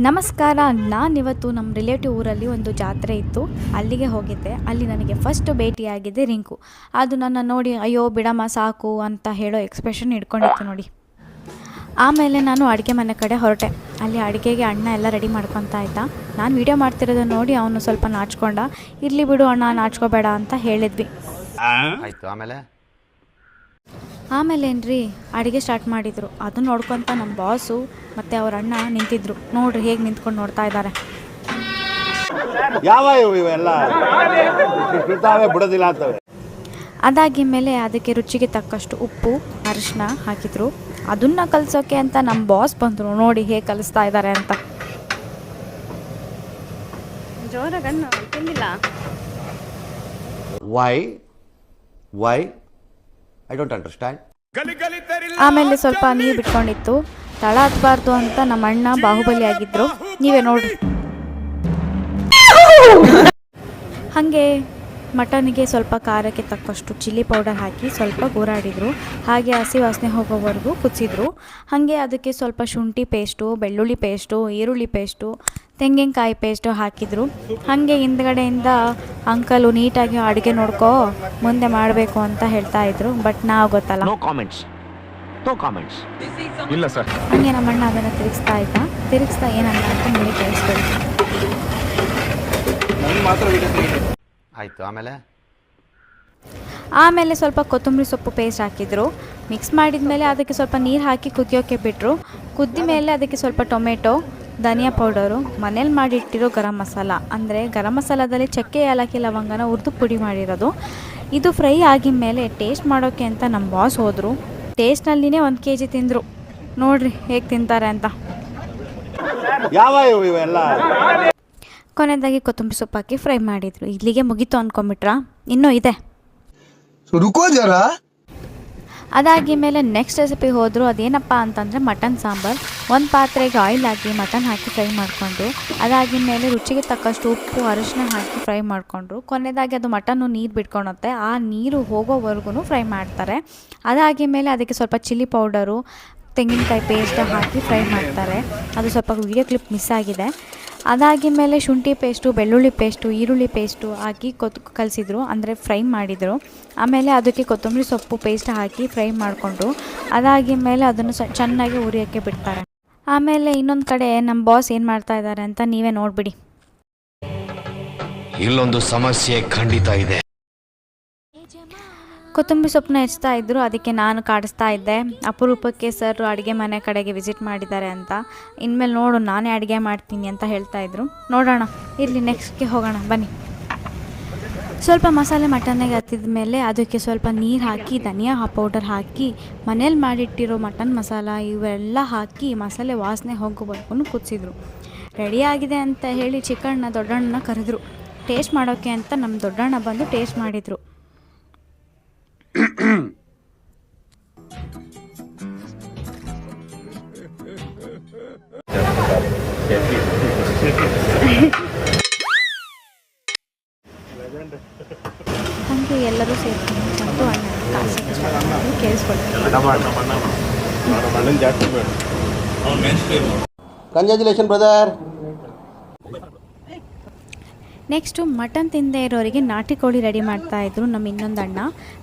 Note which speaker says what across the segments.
Speaker 1: ನಮಸ್ಕಾರ. ನಾನಿವತ್ತು ನಮ್ಮ ರಿಲೇಟಿವ್ ಊರಲ್ಲಿ ಒಂದು ಜಾತ್ರೆ ಇತ್ತು, ಅಲ್ಲಿಗೆ ಹೋಗಿದ್ದೆ. ಅಲ್ಲಿ ನನಗೆ ಫಸ್ಟ್ ಭೇಟಿಯಾಗಿದ್ದೆ ರಿಂಕು. ಅದು ನನ್ನ ನೋಡಿ ಅಯ್ಯೋ ಬಿಡಮ್ಮ ಸಾಕು ಅಂತ ಹೇಳೋ ಎಕ್ಸ್ಪ್ರೆಷನ್ ಇಟ್ಕೊಂಡಿತ್ತು ನೋಡಿ. ಆಮೇಲೆ ನಾನು ಅಡುಗೆ ಮನೆ ಕಡೆ ಹೊರಟೆ. ಅಲ್ಲಿ ಅಡುಗೆಗೆ ಅಣ್ಣ ಎಲ್ಲ ರೆಡಿ ಮಾಡ್ಕೊತಾ ಇದ್ದ. ನಾನು ವೀಡಿಯೋ ಮಾಡ್ತಿರೋದನ್ನು ನೋಡಿ ಅವನು ಸ್ವಲ್ಪ ನಾಚ್ಕೊಂಡ. ಇರಲಿ ಬಿಡು ಅಣ್ಣ, ನಾಚ್ಕೋಬೇಡ ಅಂತ ಹೇಳಿದ್ವಿ.
Speaker 2: ಆಯಿತು.
Speaker 1: ಆಮೇಲೆ ಏನ್ರಿ ಅಡುಗೆ ಸ್ಟಾರ್ಟ್ ಮಾಡಿದರು. ಅದನ್ನು ನೋಡ್ಕೊತ ನಮ್ಮ ಬಾಸು ಮತ್ತು ಅವ್ರ ಅಣ್ಣ ನಿಂತಿದ್ರು. ನೋಡ್ರಿ ಹೇಗೆ ನಿಂತ್ಕೊಂಡು ನೋಡ್ತಾ ಇದ್ದಾರೆ. ಅದಾಗಿ ಮೇಲೆ ಅದಕ್ಕೆ ರುಚಿಗೆ ತಕ್ಕಷ್ಟು ಉಪ್ಪು ಅರಿಶಿನ ಹಾಕಿದ್ರು. ಅದನ್ನು ಕಲಿಸೋಕೆ ಅಂತ ನಮ್ಮ ಬಾಸ್ ಬಂದರು. ನೋಡಿ ಹೇಗೆ ಕಲಿಸ್ತಾ ಇದ್ದಾರೆ ಅಂತ. ಜೋರಾಗಣ್ಣು ತಿಂದಿಲ್ಲ.
Speaker 2: Why I don't understand.
Speaker 1: ಆಮೇಲೆ ಸ್ವಲ್ಪ ನೀರು ಬಿಟ್ಕೊಂಡಿತ್ತು. ತಳ ಹತ್ಬಾರ್ದು ಅಂತ ನಮ್ಮ ಅಣ್ಣ ಬಾಹುಬಲಿ ಆಗಿದ್ರು. ನೀವೇ ನೋಡ್ರಿ. ಹಾಗೆ ಮಟನ್ಗೆ ಸ್ವಲ್ಪ ಖಾರಕ್ಕೆ ತಕ್ಕಷ್ಟು ಚಿಲ್ಲಿ ಪೌಡರ್ ಹಾಕಿ ಸ್ವಲ್ಪ ಗೂರಾಡಿದರು. ಹಾಗೆ ಹಸಿ ವಾಸನೆ ಹೋಗೋವರೆಗೂ ಕುದಿಸಿದ್ರು. ಹಾಗೆ ಅದಕ್ಕೆ ಸ್ವಲ್ಪ ಶುಂಠಿ ಪೇಸ್ಟು, ಬೆಳ್ಳುಳ್ಳಿ ಪೇಸ್ಟು, ಈರುಳ್ಳಿ ಪೇಸ್ಟು, ತೆಂಗಿನಕಾಯಿ ಪೇಸ್ಟು ಹಾಕಿದರು. ಹಾಗೆ ಹಿಂದ್ಗಡೆಯಿಂದ ಅಂಕಲು ನೀಟಾಗಿ ಅಡುಗೆ ನೋಡ್ಕೋ ಮುಂದೆ ಮಾಡಬೇಕು ಅಂತ ಹೇಳ್ತಾ ಇದ್ರು. ಬಟ್ ನಾವು ಗೊತ್ತಲ್ಲ,
Speaker 2: ಇಲ್ಲ ಸರ್.
Speaker 1: ಹಾಗೆ ನಮ್ಮಣ್ಣ ಅದನ್ನು ತಿರುಗಿಸ್ತಾ ಏನಲ್ಲ ಅಂತ ನಿಮಗೆ ಕೇಳಿಸ್ಬೇಕು.
Speaker 2: ಆಯಿತು.
Speaker 1: ಆಮೇಲೆ ಸ್ವಲ್ಪ ಕೊತ್ತಂಬರಿ ಸೊಪ್ಪು ಪೇಸ್ಟ್ ಹಾಕಿದ್ರು. ಮಿಕ್ಸ್ ಮಾಡಿದ ಮೇಲೆ ಅದಕ್ಕೆ ಸ್ವಲ್ಪ ನೀರು ಹಾಕಿ ಕುದಿಯೋಕ್ಕೆ ಬಿಟ್ಟರು. ಕುದ್ದ ಮೇಲೆ ಅದಕ್ಕೆ ಸ್ವಲ್ಪ ಟೊಮೆಟೊ, ಧನಿಯಾ ಪೌಡರು, ಮನೇಲಿ ಮಾಡಿಟ್ಟಿರೋ ಗರಂ ಮಸಾಲ, ಅಂದರೆ ಗರಂ ಮಸಾಲದಲ್ಲಿ ಚಕ್ಕೆ ಏಲಕ್ಕಿ ಲವಂಗನ ಹುರಿದು ಪುಡಿ ಮಾಡಿರೋದು. ಇದು ಫ್ರೈ ಆಗಿದ ಮೇಲೆ ಟೇಸ್ಟ್ ಮಾಡೋಕ್ಕೆ ಅಂತ ನಮ್ಮ ಬಾಸ್ ಹೋದರು. ಟೇಸ್ಟ್ನಲ್ಲಿನೇ 1 kg ತಿಂದರು. ನೋಡ್ರಿ ಹೇಗೆ ತಿಂತಾರೆ ಅಂತ. ಕೊನೆಯದಾಗಿ ಕೊತ್ತಂಬರಿ ಸೊಪ್ಪು ಹಾಕಿ ಫ್ರೈ ಮಾಡಿದರು. ಇಲ್ಲಿಗೆ ಮುಗೀತು ಅಂದ್ಕೊಂಬಿಟ್ರಾ? ಇನ್ನೂ ಇದೆ. ಅದಾಗಿ ಮೇಲೆ ನೆಕ್ಸ್ಟ್ ರೆಸಿಪಿ ಹೋದರು. ಅದೇನಪ್ಪ ಅಂತಂದರೆ ಮಟನ್ ಸಾಂಬಾರು. ಒಂದು ಪಾತ್ರೆಗೆ ಆಯಿಲ್ ಹಾಕಿ ಮಟನ್ ಹಾಕಿ ಫ್ರೈ ಮಾಡಿಕೊಂಡು, ಅದಾಗಿ ಮೇಲೆ ರುಚಿಗೆ ತಕ್ಕಷ್ಟು ಉಪ್ಪು ಅರಿಶಿನ ಹಾಕಿ ಫ್ರೈ ಮಾಡಿಕೊಂಡ್ರು. ಕೊನೆಯದಾಗಿ ಅದು ಮಟನ್ನು ನೀರು ಬಿಟ್ಕೊಳುತ್ತೆ. ಆ ನೀರು ಹೋಗೋವರೆಗೂ ಫ್ರೈ ಮಾಡ್ತಾರೆ. ಅದಾಗಿ ಮೇಲೆ ಅದಕ್ಕೆ ಸ್ವಲ್ಪ ಚಿಲ್ಲಿ ಪೌಡರು, ತೆಂಗಿನಕಾಯಿ ಪೇಸ್ಟ್ ಹಾಕಿ ಫ್ರೈ ಮಾಡ್ತಾರೆ. ಅದು ಸ್ವಲ್ಪ ವೀಡಿಯೋ ಕ್ಲಿಪ್ ಮಿಸ್ ಆಗಿದೆ. ಅದಾಗಿ ಮೇಲೆ ಶುಂಠಿ ಪೇಸ್ಟು, ಬೆಳ್ಳುಳ್ಳಿ ಪೇಸ್ಟು, ಈರುಳ್ಳಿ ಪೇಸ್ಟು ಹಾಕಿ ಕಲಿಸಿದ್ರು, ಅಂದರೆ ಫ್ರೈ ಮಾಡಿದರು. ಆಮೇಲೆ ಅದಕ್ಕೆ ಕೊತ್ತಂಬರಿ ಸೊಪ್ಪು ಪೇಸ್ಟ್ ಹಾಕಿ ಫ್ರೈ ಮಾಡಿಕೊಂಡು, ಅದಾಗಿ ಮೇಲೆ ಅದನ್ನು ಚೆನ್ನಾಗಿ ಉರಿಯೋಕ್ಕೆ ಬಿಡ್ತಾರೆ. ಆಮೇಲೆ ಇನ್ನೊಂದು ಕಡೆ ನಮ್ಮ ಬಾಸ್ ಏನು ಮಾಡ್ತಾ ಇದ್ದಾರೆ ಅಂತ ನೀವೇ ನೋಡಿಬಿಡಿ.
Speaker 2: ಇಲ್ಲೊಂದು ಸಮಸ್ಯೆ ಖಂಡಿತ ಇದೆ.
Speaker 1: ಕೊತ್ತಂಬರಿ ಸೊಪ್ಪನ್ನ ಹೆಚ್ಚ್ತಾ ಇದ್ದರು. ಅದಕ್ಕೆ ನಾನು ಕಾಡಿಸ್ತಾ ಇದ್ದೆ. ಅಪರೂಪಕ್ಕೆ ಸರ್ ಅಡುಗೆ ಮನೆ ಕಡೆಗೆ ವಿಸಿಟ್ ಮಾಡಿದ್ದಾರೆ ಅಂತ. ಇನ್ಮೇಲೆ ನೋಡು ನಾನೇ ಅಡುಗೆ ಮಾಡ್ತೀನಿ ಅಂತ ಹೇಳ್ತಾಯಿದ್ರು. ನೋಡೋಣ, ಇರಲಿ ನೆಕ್ಸ್ಟ್ಗೆ ಹೋಗೋಣ ಬನ್ನಿ. ಸ್ವಲ್ಪ ಮಸಾಲೆ ಮಟನ್ನಿಗೆ ಹತ್ತಿದ ಮೇಲೆ ಅದಕ್ಕೆ ಸ್ವಲ್ಪ ನೀರು ಹಾಕಿ, ಧನಿಯಾ ಪೌಡರ್ ಹಾಕಿ, ಮನೇಲಿ ಮಾಡಿಟ್ಟಿರೋ ಮಟನ್ ಮಸಾಲ ಇವೆಲ್ಲ ಹಾಕಿ ಮಸಾಲೆ ವಾಸನೆ ಹೋಗೋವರೆಗೂ ಕುದಿಸಿದ್ರು. ರೆಡಿಯಾಗಿದೆ ಅಂತ ಹೇಳಿ ಚಿಕನ್ನ ದೊಡ್ಡಣ್ಣನ ಕರೆದ್ರು. ಟೇಸ್ಟ್ ಮಾಡೋಕ್ಕೆ ಅಂತ ನಮ್ಮ ದೊಡ್ಡಣ್ಣ ಬಂದು ಟೇಸ್ಟ್ ಮಾಡಿದರು. ಹಾಗೆ ಎಲ್ಲರೂ ಸೇರ್ಕೊಂಡು ಅಣ್ಣ ಕಾಸಕ್ಕೆ ಸ್ಟಾರ್ಟ್ ಮಾಡಿ ಕೇಳಿಸ್ಕೊಳ್ತಾರೆ.
Speaker 2: Congratulation brother.
Speaker 1: ನೆಕ್ಸ್ಟು ಮಟನ್ ತಿಂದೇ ಇರೋರಿಗೆ ನಾಟಿ ಕೋಳಿ ರೆಡಿ ಮಾಡ್ತಾಯಿದ್ರು ನಮ್ಮ ಇನ್ನೊಂದು ಅಣ್ಣ.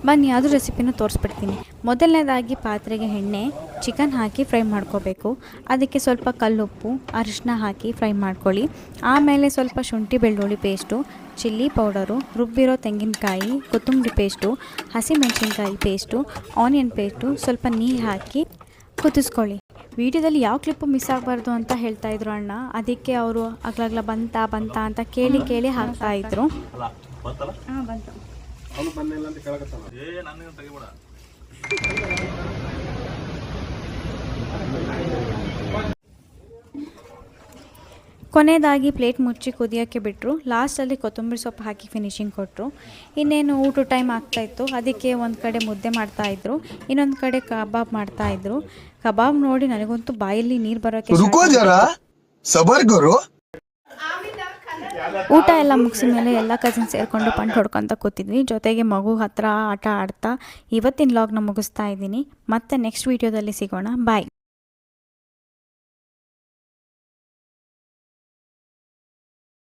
Speaker 1: ಬನ್ನಿ ಅದು ರೆಸಿಪಿನೂ ತೋರಿಸ್ಬಿಡ್ತೀನಿ. ಮೊದಲನೇದಾಗಿ ಪಾತ್ರೆಗೆ ಎಣ್ಣೆ, ಚಿಕನ್ ಹಾಕಿ ಫ್ರೈ ಮಾಡ್ಕೋಬೇಕು. ಅದಕ್ಕೆ ಸ್ವಲ್ಪ ಕಲ್ಲುಪ್ಪು, ಅರಿಶಿನ ಹಾಕಿ ಫ್ರೈ ಮಾಡ್ಕೊಳ್ಳಿ. ಆಮೇಲೆ ಸ್ವಲ್ಪ ಶುಂಠಿ ಬೆಳ್ಳುಳ್ಳಿ ಪೇಸ್ಟು, ಚಿಲ್ಲಿ ಪೌಡರು, ರುಬ್ಬಿರೋ ತೆಂಗಿನಕಾಯಿ, ಕೊತ್ತಂಬರಿ ಪೇಸ್ಟು, ಹಸಿಮೆಣಸಿನ್ಕಾಯಿ ಪೇಸ್ಟು, ಆನಿಯನ್ ಪೇಸ್ಟು, ಸ್ವಲ್ಪ ನೀರು ಹಾಕಿ ಕುದಿಸ್ಕೊಳ್ಳಿ. ವಿಡಿಯೋದಲ್ಲಿ ಯಾವ ಕ್ಲಿಪ್ಪು ಮಿಸ್ ಆಗಬಾರ್ದು ಅಂತ ಹೇಳ್ತಾಯಿದ್ರು ಅಣ್ಣ. ಅದಕ್ಕೆ ಅವರು ಅಗ್ಲಾಗ್ಲ ಬಂತ ಅಂತ ಕೇಳಿ ಹಾಕ್ತಾಯಿದ್ರು. ಬಂತು. ಕೊನೆಯದಾಗಿ ಪ್ಲೇಟ್ ಮುಚ್ಚಿ ಕುದಿಯೋಕ್ಕೆ ಬಿಟ್ಟರು. ಲಾಸ್ಟಲ್ಲಿ ಕೊತ್ತಂಬರಿ ಸೊಪ್ಪು ಹಾಕಿ ಫಿನಿಶಿಂಗ್ ಕೊಟ್ಟರು. ಇನ್ನೇನು ಊಟ ಟೈಮ್ ಆಗ್ತಾಯಿತ್ತು. ಅದಕ್ಕೆ ಒಂದು ಕಡೆ ಮುದ್ದೆ ಮಾಡ್ತಾಯಿದ್ರು, ಇನ್ನೊಂದು ಕಡೆ ಕಬಾಬ್ ಮಾಡ್ತಾಯಿದ್ರು. ಕಬಾಬ್ ನೋಡಿ ನನಗಂತೂ ಬಾಯಲ್ಲಿ ನೀರು ಬರೋಕ್ಕೆ. ಊಟ ಎಲ್ಲ ಮುಗಿಸಿದ ಮೇಲೆ ಎಲ್ಲ ಕಸಿನ್ ಸೇರಿಕೊಂಡು ಪಂಟ್ ಹೊಡ್ಕೊತ ಕೂತಿದ್ವಿ. ಜೊತೆಗೆ ಮಗು ಹತ್ರ ಆಟ ಆಡ್ತಾ ಇವತ್ತಿನ ವ್ಲಾಗ್ನ ಮುಗಿಸ್ತಾ ಇದ್ದೀನಿ. ಮತ್ತೆ ನೆಕ್ಸ್ಟ್ ವೀಡಿಯೋದಲ್ಲಿ ಸಿಗೋಣ. ಬಾಯ್.